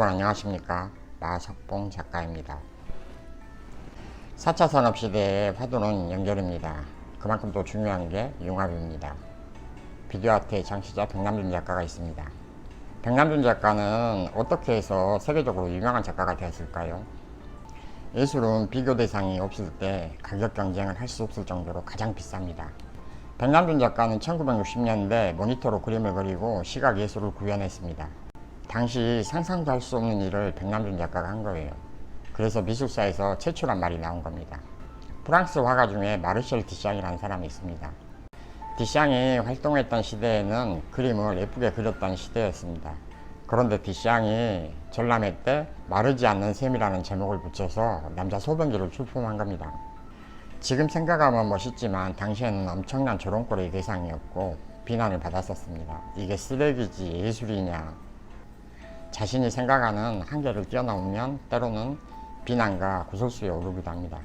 안녕하십니까. 마석봉 작가입니다. 4차 산업시대의 화두는 연결입니다. 그만큼 또 중요한 게 융합입니다. 비디오 아트의 창시자 백남준 작가가 있습니다. 백남준 작가는 어떻게 해서 세계적으로 유명한 작가가 되었을까요? 예술은 비교 대상이 없을 때 가격 경쟁을 할 수 없을 정도로 가장 비쌉니다. 백남준 작가는 1960년대 모니터로 그림을 그리고 시각 예술을 구현했습니다. 당시 상상도 할 수 없는 일을 백남준 작가가 한 거예요. 그래서 미술사에서 최초란 말이 나온 겁니다. 프랑스 화가 중에 마르셜 디샹이라는 사람이 있습니다. 디샹이 활동했던 시대에는 그림을 예쁘게 그렸던 시대였습니다. 그런데 디샹이 전람회 때 마르지 않는 샘이라는 제목을 붙여서 남자 소변기를 출품한 겁니다. 지금 생각하면 멋있지만 당시에는 엄청난 조롱거리의 대상이었고 비난을 받았었습니다. 이게 쓰레기지 예술이냐. 자신이 생각하는 한계를 뛰어넘으면 때로는 비난과 구설수에 오르기도 합니다.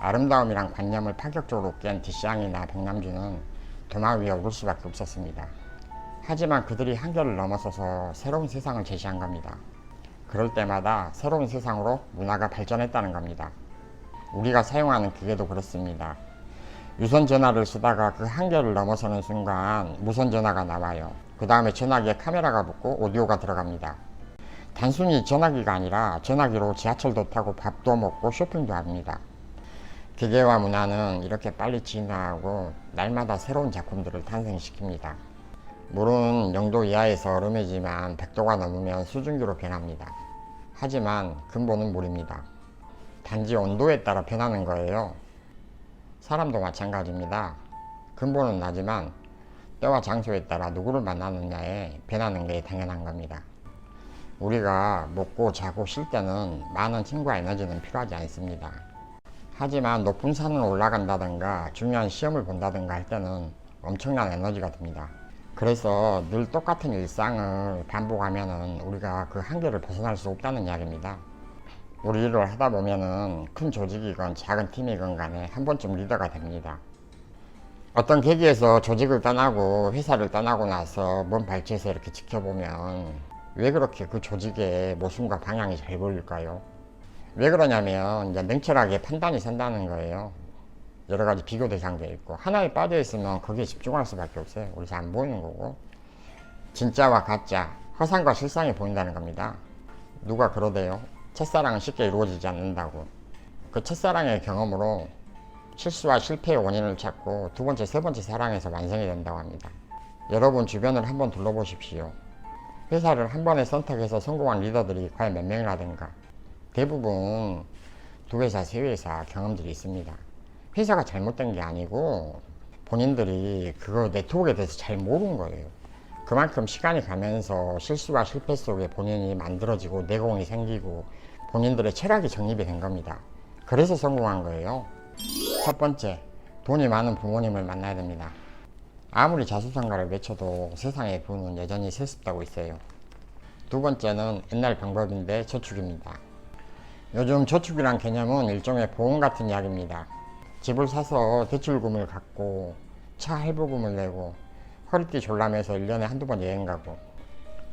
아름다움이란 관념을 파격적으로 깬 디샹이나 백남준은 도마 위에 오를 수밖에 없었습니다. 하지만 그들이 한계를 넘어서서 새로운 세상을 제시한 겁니다. 그럴 때마다 새로운 세상으로 문화가 발전했다는 겁니다. 우리가 사용하는 기계도 그렇습니다. 유선 전화를 쓰다가 그 한계를 넘어서는 순간 무선 전화가 나와요. 그 다음에 전화기에 카메라가 붙고 오디오가 들어갑니다. 단순히 전화기가 아니라 전화기로 지하철도 타고 밥도 먹고 쇼핑도 합니다. 기계와 문화는 이렇게 빨리 진화하고 날마다 새로운 작품들을 탄생시킵니다. 물은 0도 이하에서 얼음이지만 100도가 넘으면 수증기로 변합니다. 하지만 근본은 물입니다. 단지 온도에 따라 변하는 거예요. 사람도 마찬가지입니다. 근본은 나지만 때와 장소에 따라 누구를 만나느냐에 변하는 게 당연한 겁니다. 우리가 먹고 자고 쉴 때는 많은 힘과 에너지는 필요하지 않습니다. 하지만 높은 산을 올라간다든가 중요한 시험을 본다든가 할 때는 엄청난 에너지가 듭니다. 그래서 늘 똑같은 일상을 반복하면은 우리가 그 한계를 벗어날 수 없다는 이야기입니다. 우리 일을 하다 보면은 큰 조직이건 작은 팀이건 간에 한 번쯤 리더가 됩니다. 어떤 계기에서 조직을 떠나고 회사를 떠나고 나서 먼 발치에서 이렇게 지켜보면 왜 그렇게 그 조직의 모순과 방향이 잘 보일까요? 왜 그러냐면 이제 냉철하게 판단이 선다는 거예요. 여러 가지 비교 대상도 있고 하나에 빠져 있으면 거기에 집중할 수밖에 없어요. 우리 잘 안 보이는 거고 진짜와 가짜, 허상과 실상이 보인다는 겁니다. 누가 그러대요? 첫사랑은 쉽게 이루어지지 않는다고. 그 첫사랑의 경험으로 실수와 실패의 원인을 찾고 두 번째, 세 번째 사랑에서 완성이 된다고 합니다. 여러분 주변을 한번 둘러보십시오. 회사를 한 번에 선택해서 성공한 리더들이 과연 몇 명이라든가. 대부분 두 회사, 세 회사 경험들이 있습니다. 회사가 잘못된 게 아니고 본인들이 그거 네트워크에 대해서 잘 모르는 거예요. 그만큼 시간이 가면서 실수와 실패 속에 본인이 만들어지고 내공이 생기고 본인들의 철학이 정립이 된 겁니다. 그래서 성공한 거예요. 첫 번째, 돈이 많은 부모님을 만나야 됩니다. 아무리 자수성가를 외쳐도 세상의 부는 여전히 세습되고 있어요. 두 번째는 옛날 방법인데 저축입니다. 요즘 저축이란 개념은 일종의 보험 같은 이야기입니다. 집을 사서 대출금을 갚고 차 할부금을 내고 허리띠 졸라매서 1년에 한두 번 여행 가고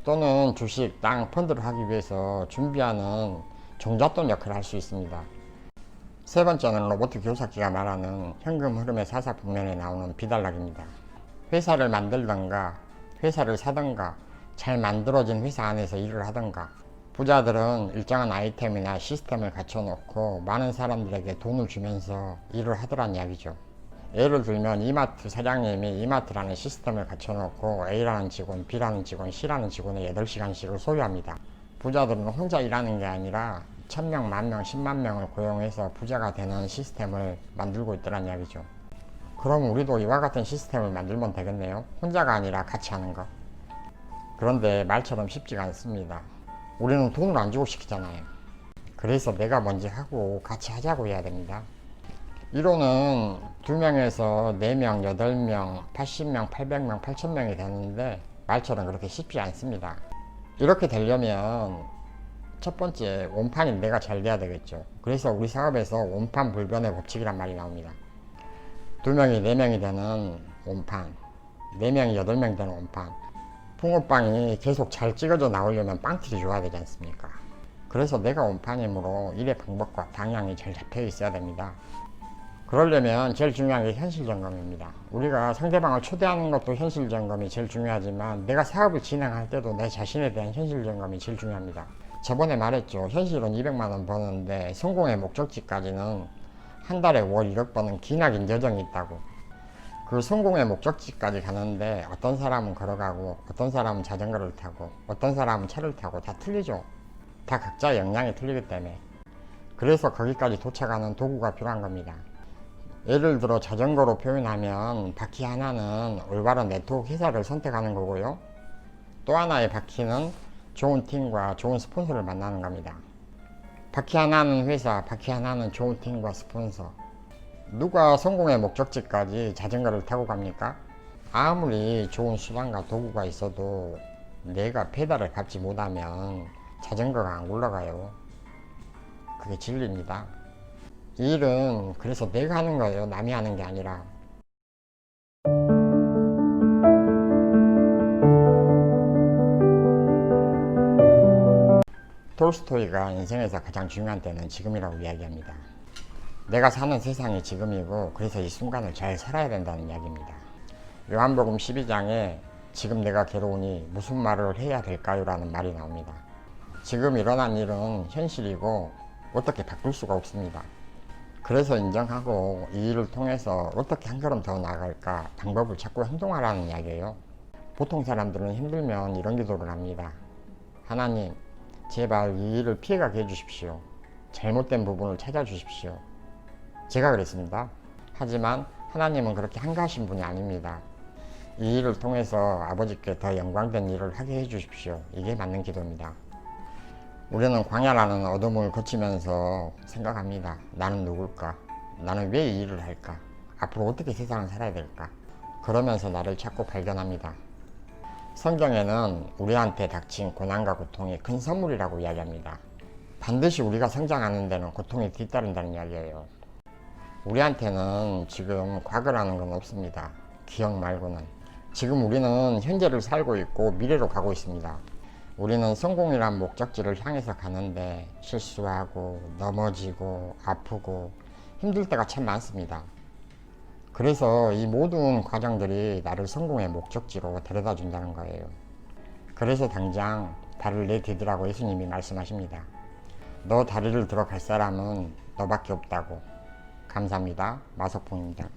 또는 주식, 땅, 펀드를 하기 위해서 준비하는 종잣돈 역할을 할 수 있습니다. 세 번째는 로버트 기요사키가 말하는 현금 흐름의 사사분면에 나오는 비단락입니다. 회사를 만들던가 회사를 사던가 잘 만들어진 회사 안에서 일을 하던가 부자들은 일정한 아이템이나 시스템을 갖춰놓고 많은 사람들에게 돈을 주면서 일을 하더란 이야기죠. 예를 들면 이마트 사장님이 이마트라는 시스템을 갖춰놓고 A라는 직원, B라는 직원, C라는 직원의 8시간씩을 소유합니다. 부자들은 혼자 일하는 게 아니라 1000명, 10,000명, 10만 명을 고용해서 부자가 되는 시스템을 만들고 있더란 이야기죠. 그럼 우리도 이와 같은 시스템을 만들면 되겠네요. 혼자가 아니라 같이 하는 거. 그런데 말처럼 쉽지가 않습니다. 우리는 돈을 안 주고 시키잖아요. 그래서 내가 먼저 하고 같이 하자고 해야 됩니다. 이론은 2명에서 4명, 8명, 80명, 800명, 8000명이 되는데 말처럼 그렇게 쉽지 않습니다. 이렇게 되려면 첫 번째, 원판이 내가 잘 돼야 되겠죠. 그래서 우리 사업에서 원판 불변의 법칙이란 말이 나옵니다. 2명이 4명이 되는 원판, 4명이 8명 되는 원판. 붕어빵이 계속 잘 찍어져 나오려면 빵틀이 좋아야 되지 않습니까? 그래서 내가 원판 힘으로 일의 방법과 방향이 잘 잡혀 있어야 됩니다. 그러려면 제일 중요한 게 현실 점검입니다. 우리가 상대방을 초대하는 것도 현실 점검이 제일 중요하지만 내가 사업을 진행할 때도 내 자신에 대한 현실 점검이 제일 중요합니다. 저번에 말했죠. 현실은 200만 원 버는데 성공의 목적지까지는 한 달에 월 1억 버는 기나긴 여정이 있다고. 그 성공의 목적지까지 가는데 어떤 사람은 걸어가고 어떤 사람은 자전거를 타고 어떤 사람은 차를 타고 다 틀리죠. 다 각자의 역량이 틀리기 때문에. 그래서 거기까지 도착하는 도구가 필요한 겁니다. 예를 들어 자전거로 표현하면 바퀴 하나는 올바른 네트워크 회사를 선택하는 거고요. 또 하나의 바퀴는 좋은 팀과 좋은 스폰서를 만나는 겁니다. 바퀴 하나는 회사, 바퀴 하나는 좋은 팀과 스폰서. 누가 성공의 목적지까지 자전거를 타고 갑니까? 아무리 좋은 수단과 도구가 있어도 내가 페달을 밟지 못하면 자전거가 안 굴러가요. 그게 진리입니다. 이 일은 그래서 내가 하는 거예요. 남이 하는 게 아니라. 톨스토이가 인생에서 가장 중요한 때는 지금이라고 이야기합니다. 내가 사는 세상이 지금이고 그래서 이 순간을 잘 살아야 된다는 이야기입니다. 요한복음 12장에 지금 내가 괴로우니 무슨 말을 해야 될까요? 라는 말이 나옵니다. 지금 일어난 일은 현실이고 어떻게 바꿀 수가 없습니다. 그래서 인정하고 이 일을 통해서 어떻게 한 걸음 더 나아갈까 방법을 찾고 행동하라는 이야기예요. 보통 사람들은 힘들면 이런 기도를 합니다. 하나님, 제발 이 일을 피해가게 해주십시오. 잘못된 부분을 찾아주십시오. 제가 그랬습니다. 하지만 하나님은 그렇게 한가하신 분이 아닙니다. 이 일을 통해서 아버지께 더 영광된 일을 하게 해주십시오. 이게 맞는 기도입니다. 우리는 광야라는 어둠을 거치면서 생각합니다. 나는 누굴까? 나는 왜 이 일을 할까? 앞으로 어떻게 세상을 살아야 될까? 그러면서 나를 찾고 발견합니다. 성경에는 우리한테 닥친 고난과 고통이 큰 선물이라고 이야기합니다. 반드시 우리가 성장하는 데는 고통이 뒤따른다는 이야기예요. 우리한테는 지금 과거라는 건 없습니다. 기억 말고는. 지금 우리는 현재를 살고 있고 미래로 가고 있습니다. 우리는 성공이란 목적지를 향해서 가는데 실수하고 넘어지고 아프고 힘들 때가 참 많습니다. 그래서 이 모든 과정들이 나를 성공의 목적지로 데려다 준다는 거예요. 그래서 당장 발을 내디디라고 예수님이 말씀하십니다. 너 다리를 들어갈 사람은 너밖에 없다고. 감사합니다. 마석봉입니다.